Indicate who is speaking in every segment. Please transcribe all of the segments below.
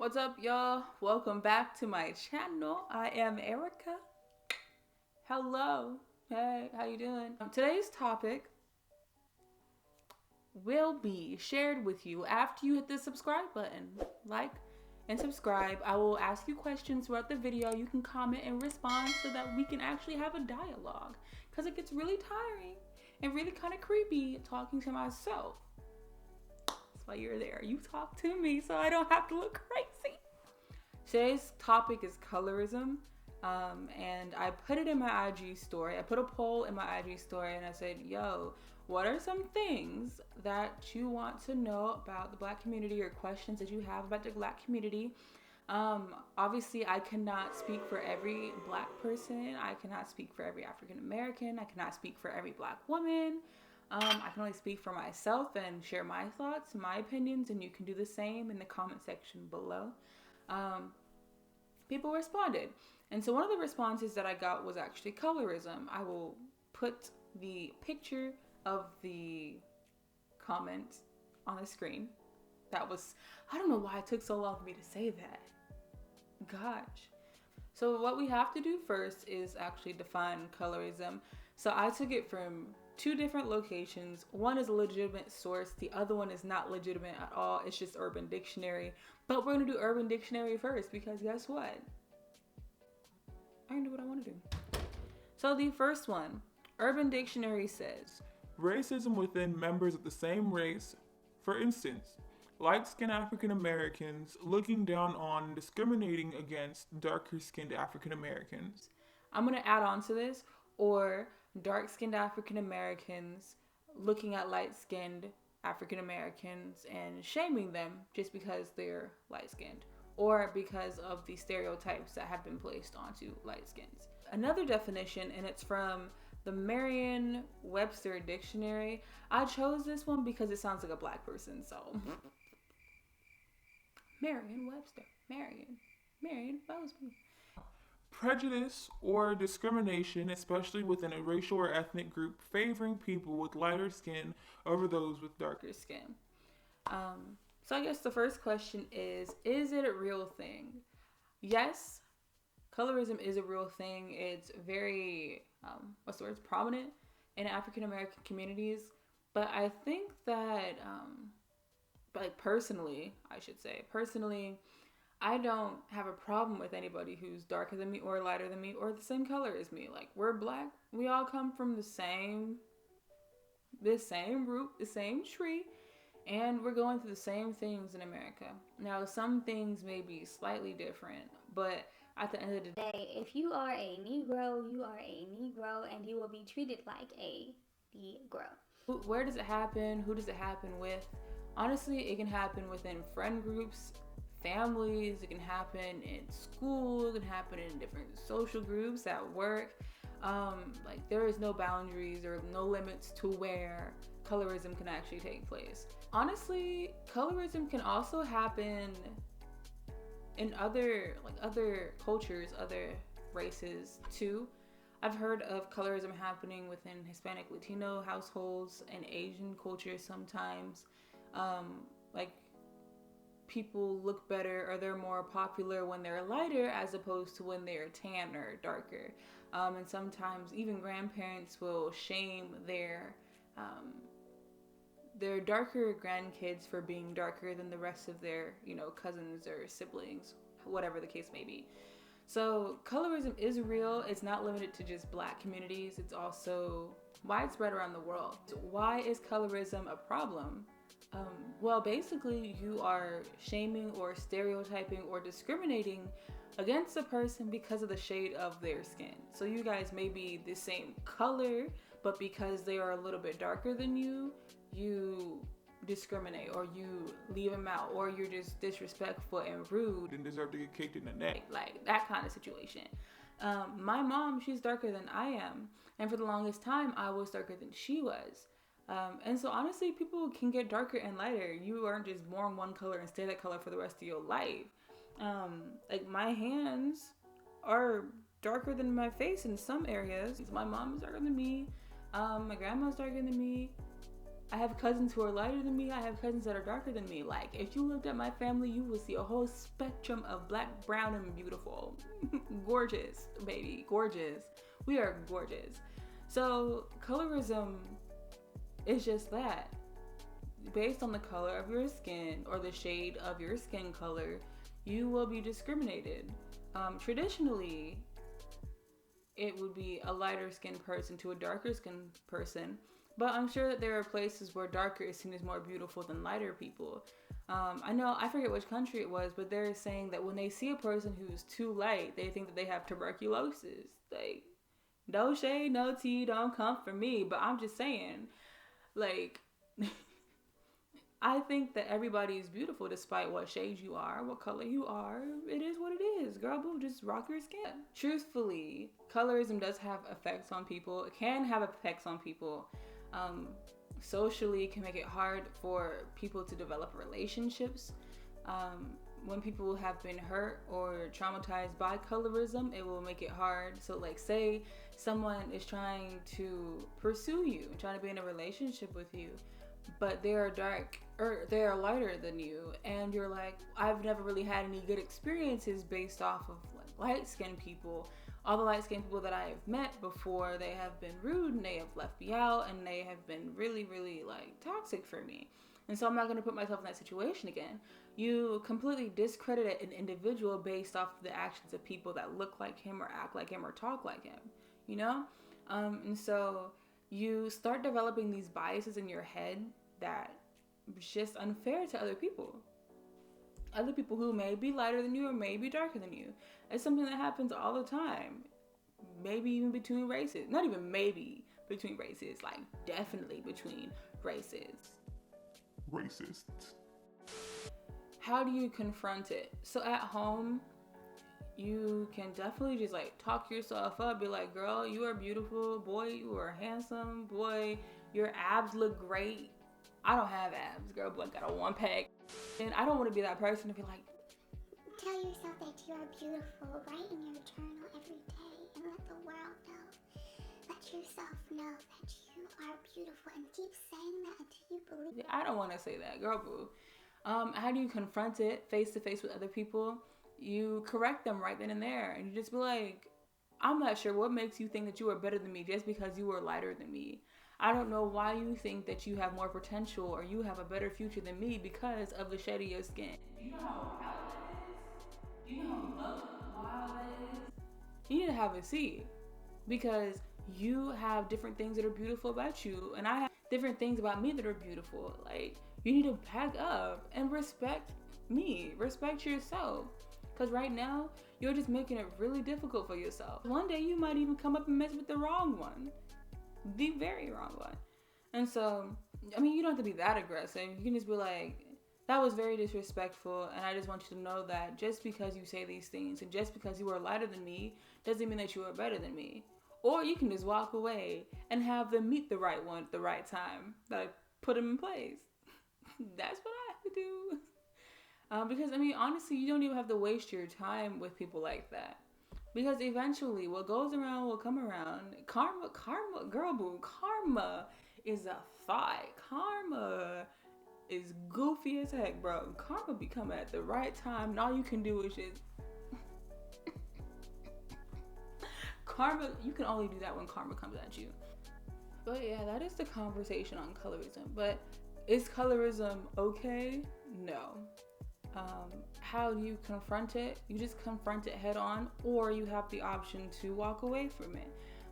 Speaker 1: What's up, y'all? Welcome back to my channel. I am Erykah. Hello. Hey, how you doing? Today's topic will be shared with you after you hit the subscribe button. Like and subscribe. I will ask you questions throughout the video. You can comment and respond so that we can actually have a dialogue, because it gets really tiring and really kind of creepy talking to myself. That's why you're there. You talk to me so I don't have to look crazy. Today's topic is colorism, and I put it in my IG story. I put a poll in my IG story and I said, yo, what are some things that you want to know about the Black community, or questions that you have about the Black community? Obviously, I cannot speak for every Black person. I cannot speak for every African American. I cannot speak for every Black woman. I can only speak for myself and share my thoughts, my opinions, and you can do the same in the comment section below. People responded. And so one of the responses that I got was actually colorism. I will put the picture of the comment on the screen. I don't know why it took so long for me to say that. Gosh. So what we have to do first is actually define colorism. So I took it from two different locations. One is a legitimate source. The other one is not legitimate at all. It's just Urban Dictionary. But we're going to do Urban Dictionary first, because guess what? I can do what I want to do. So the first one, Urban Dictionary says,
Speaker 2: racism within members of the same race. For instance, light-skinned African Americans looking down on and discriminating against darker-skinned African Americans.
Speaker 1: I'm going to add on to this, or dark-skinned African Americans looking at light-skinned African Americans and shaming them just because they're light-skinned, or because of the stereotypes that have been placed onto light-skins. Another definition, and it's from the Merriam-Webster Dictionary. I chose this one because it sounds like a Black person, so. Merriam-Webster. Merriam-Webster.
Speaker 2: Prejudice or discrimination, especially within a racial or ethnic group, favoring people with lighter skin over those with darker
Speaker 1: skin. So I guess the first question is it a real thing? Yes, colorism is a real thing. It's very, it's prominent in African American communities. But I think that, personally, I don't have a problem with anybody who's darker than me or lighter than me or the same color as me. Like, we're Black. We all come from the same root, the same tree, and we're going through the same things in America. Now, some things may be slightly different, but at the end of the
Speaker 3: day, if you are a Negro, you are a Negro, and you will be treated like a Negro.
Speaker 1: Where does it happen? Who does it happen with? Honestly, it can happen within friend groups, families. It can happen in school. It can happen in different social groups, at work. There is no boundaries or no limits to where colorism can actually take place. Honestly, colorism can also happen in other cultures, other races too. I've heard of colorism happening within Hispanic Latino households and Asian cultures sometimes. People look better, or they're more popular when they're lighter as opposed to when they're tan or darker. And sometimes even grandparents will shame their darker grandkids for being darker than the rest of their, cousins or siblings, whatever the case may be. So colorism is real. It's not limited to just Black communities. It's also widespread around the world. So why is colorism a problem? Well, basically, you are shaming or stereotyping or discriminating against a person because of the shade of their skin. So you guys may be the same color, but because they are a little bit darker than you, you discriminate, or you leave them out, or you're just disrespectful and rude
Speaker 2: and deserve to get kicked in the neck.
Speaker 1: Like that kind of situation. My mom, she's darker than I am, and for the longest time, I was darker than she was. And so honestly, people can get darker and lighter. You aren't just born one color and stay that color for the rest of your life. My hands are darker than my face in some areas. My mom is darker than me. My grandma's darker than me. I have cousins who are lighter than me. I have cousins that are darker than me. Like, if you looked at my family, you will see a whole spectrum of black, brown, and beautiful. Gorgeous, baby, gorgeous. We are gorgeous. So colorism is just that. Based on the color of your skin or the shade of your skin color, you will be discriminated. Traditionally, it would be a lighter skinned person to a darker skinned person, but I'm sure that there are places where darker is seen as more beautiful than lighter people. I forget which country it was, but they're saying that when they see a person who's too light, they think that they have tuberculosis. Like, no shade, no tea, don't come for me, but I'm just saying, like, I think that everybody is beautiful despite what shade you are, what color you are. It is what it is. Girl, boo, just rock your skin. Truthfully, colorism does have effects on people. It can have effects on people. Socially, it can make it hard for people to develop relationships. When people have been hurt or traumatized by colorism, it will make it hard. So, like, say someone is trying to pursue you, trying to be in a relationship with you, but they are dark or they are lighter than you, and you're like, I've never really had any good experiences based off of like light-skinned people. All the light-skinned people that I have met before, they have been rude and they have left me out and they have been really, really like toxic for me. And so I'm not going to put myself in that situation again. You completely discredit an individual based off of the actions of people that look like him or act like him or talk like him, you know? And so you start developing these biases in your head that is just unfair to other people. Other people who may be lighter than you or may be darker than you. It's something that happens all the time. Maybe even between races. Not even maybe between races, like definitely between races.
Speaker 2: Racists.
Speaker 1: How do you confront it? So at home, you can definitely just like talk yourself up. Be like, girl, you are beautiful. Boy, you are handsome. Boy, your abs look great. I don't have abs, girl, but I got a one pack. And I don't want to be that person to be like,
Speaker 3: tell yourself that you are beautiful. Write in your journal every day and let the world know. Let yourself know that you are beautiful and keep saying that until you believe it.
Speaker 1: I don't want to say that, girl, boo. How do you confront it face to face with other people? You correct them right then and there, and you just be like, I'm not sure what makes you think that you are better than me just because you are lighter than me. I don't know why you think that you have more potential or you have a better future than me because of the shade of your skin. Do you know how wild that is? Do you know how wild that is? You need to have a seat because you have different things that are beautiful about you, and I have different things about me that are beautiful. Like, you need to back up and respect me, respect yourself. Because right now, you're just making it really difficult for yourself. One day you might even come up and mess with the wrong one. The very wrong one. And so, I mean, you don't have to be that aggressive. You can just be like, that was very disrespectful, and I just want you to know that just because you say these things and just because you are lighter than me doesn't mean that you are better than me. Or you can just walk away and have them meet the right one at the right time. Like, put them in place. That's what I have to do. Because, I mean, honestly, you don't even have to waste your time with people like that. Because eventually, what goes around will come around. Karma, girl boo, karma is a thought. Karma is goofy as heck, bro. Karma be coming at the right time, and all you can do is just... Karma, you can only do that when karma comes at you. But yeah, that is the conversation on colorism. But is colorism okay? No. How do you confront it? You just confront it head on, or you have the option to walk away from it.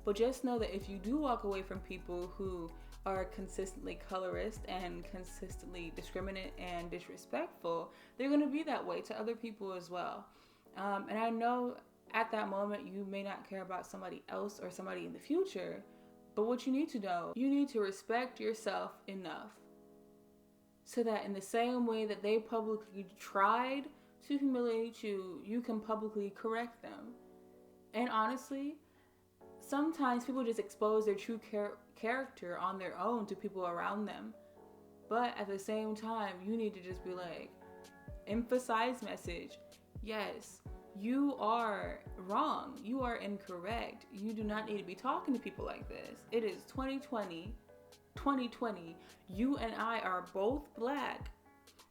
Speaker 1: But just know that if you do walk away from people who are consistently colorist and consistently discriminate and disrespectful, they're going to be that way to other people as well. And I know at that moment you may not care about somebody else or somebody in the future, but what you need to know, you need to respect yourself enough so that in the same way that they publicly tried to humiliate you, you can publicly correct them. And honestly, sometimes people just expose their true character on their own to people around them. But at the same time, you need to just be like, emphasize message. Yes, you are wrong. You are incorrect. You do not need to be talking to people like this. It is 2020. 2020, you and I are both black,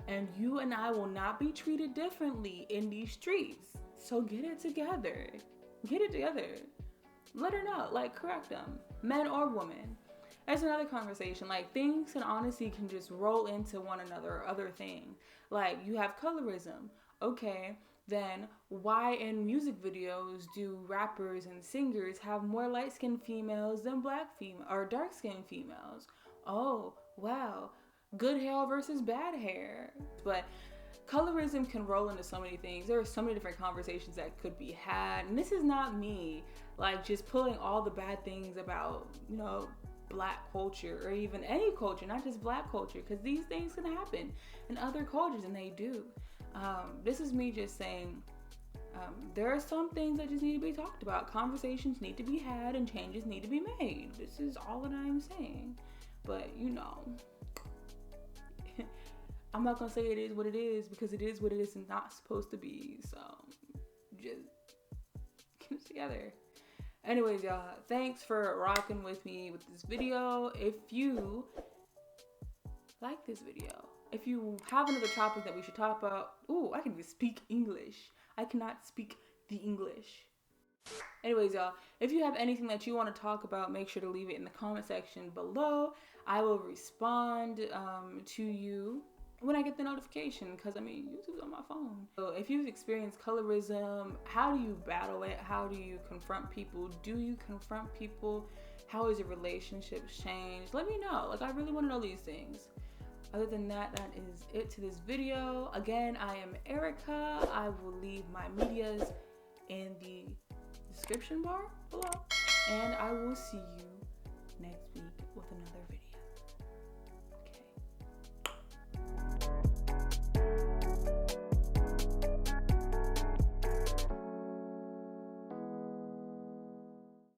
Speaker 1: and you and I will not be treated differently in these streets. So get it together. Get it together. Let her know, like, correct them, men or women. That's another conversation. Like, things and honesty can just roll into one another or other things. Like, you have colorism. Okay, then why in music videos do rappers and singers have more light-skinned females than black female or dark-skinned females? Oh, wow. Good hair versus bad hair. But colorism can roll into so many things. There are so many different conversations that could be had. And this is not me, like, just pulling all the bad things about, you know, black culture or even any culture, not just black culture, because these things can happen in other cultures, and they do. This is me just saying there are some things that just need to be talked about. Conversations need to be had and changes need to be made. This is all that I'm saying. But, you know, I'm not gonna say it is what it is, because it is what it is and not supposed to be. So just get it together. Anyways, y'all, thanks for rocking with me with this video. If you like this video, if you have another topic that we should talk about, ooh, I can even speak English. I cannot speak the English. Anyways, y'all, if you have anything that you want to talk about, make sure to leave it in the comment section below. I will respond to you when I get the notification, because I mean, YouTube's on my phone. So if you've experienced colorism, how do you battle it? How do you confront people? Do you confront people? How has your relationships changed? Let me know. Like, I really want to know these things. Other than that, that is it to this video. Again, I am Erykah. I will leave my medias in the description bar below, and I will see you next week.